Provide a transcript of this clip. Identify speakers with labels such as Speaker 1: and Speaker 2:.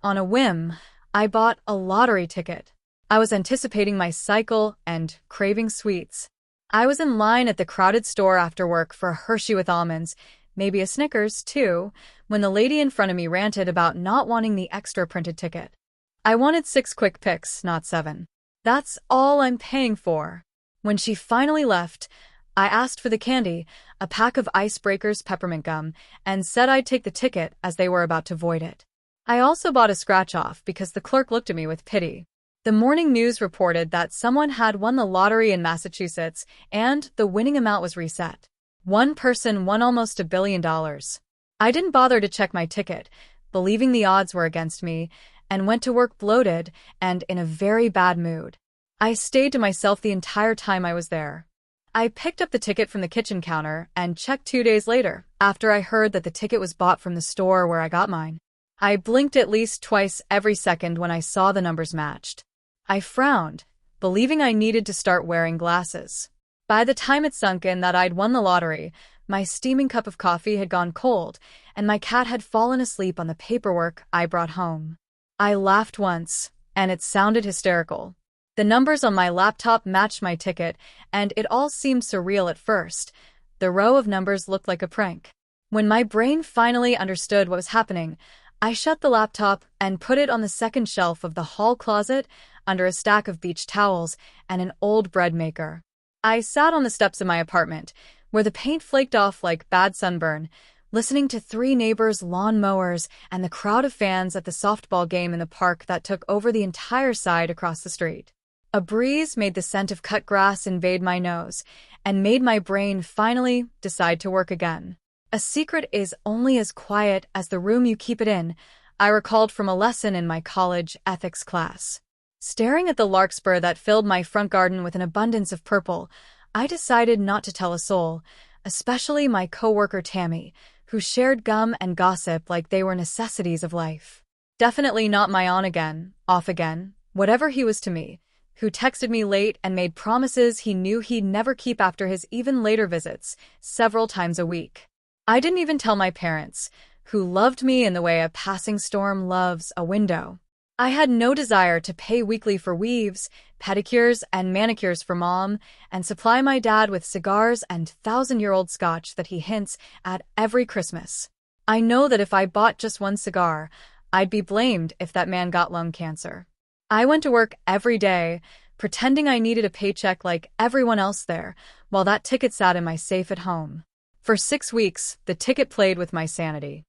Speaker 1: On a whim, I bought a lottery ticket. I was anticipating my cycle and craving sweets. I was in line at the crowded store after work for a Hershey with almonds, maybe a Snickers, too, when the lady in front of me ranted about not wanting the extra printed ticket. I wanted 6 quick picks, not 7. That's all I'm paying for. When she finally left, I asked for the candy, a pack of Icebreakers peppermint gum, and said I'd take the ticket as they were about to void it. I also bought a scratch-off because the clerk looked at me with pity. The morning news reported that someone had won the lottery in Massachusetts, and the winning amount was reset. One person won almost $1 billion. I didn't bother to check my ticket, believing the odds were against me, and went to work bloated and in a very bad mood. I stayed to myself the entire time I was there. I picked up the ticket from the kitchen counter and checked 2 days later, after I heard that the ticket was bought from the store where I got mine. I blinked at least twice every second when I saw the numbers matched. I frowned, believing I needed to start wearing glasses. By the time it sunk in that I'd won the lottery, my steaming cup of coffee had gone cold, and my cat had fallen asleep on the paperwork I brought home. I laughed once, and it sounded hysterical. The numbers on my laptop matched my ticket, and it all seemed surreal at first. The row of numbers looked like a prank. When my brain finally understood what was happening, I shut the laptop and put it on the second shelf of the hall closet under a stack of beach towels and an old bread maker. I sat on the steps of my apartment, where the paint flaked off like bad sunburn, listening to 3 neighbors' lawn mowers and the crowd of fans at the softball game in the park that took over the entire side across the street. A breeze made the scent of cut grass invade my nose and made my brain finally decide to work again. A secret is only as quiet as the room you keep it in, I recalled from a lesson in my college ethics class. Staring at the larkspur that filled my front garden with an abundance of purple, I decided not to tell a soul, especially my coworker Tammy, who shared gum and gossip like they were necessities of life. Definitely not my on-again, off-again, whatever he was to me, who texted me late and made promises he knew he'd never keep after his even later visits, several times a week. I didn't even tell my parents, who loved me in the way a passing storm loves a window. I had no desire to pay weekly for weaves, pedicures, and manicures for Mom, and supply my dad with cigars and 1,000-year-old scotch that he hints at every Christmas. I know that if I bought just one cigar, I'd be blamed if that man got lung cancer. I went to work every day, pretending I needed a paycheck like everyone else there, while that ticket sat in my safe at home. For 6 weeks, the ticket played with my sanity.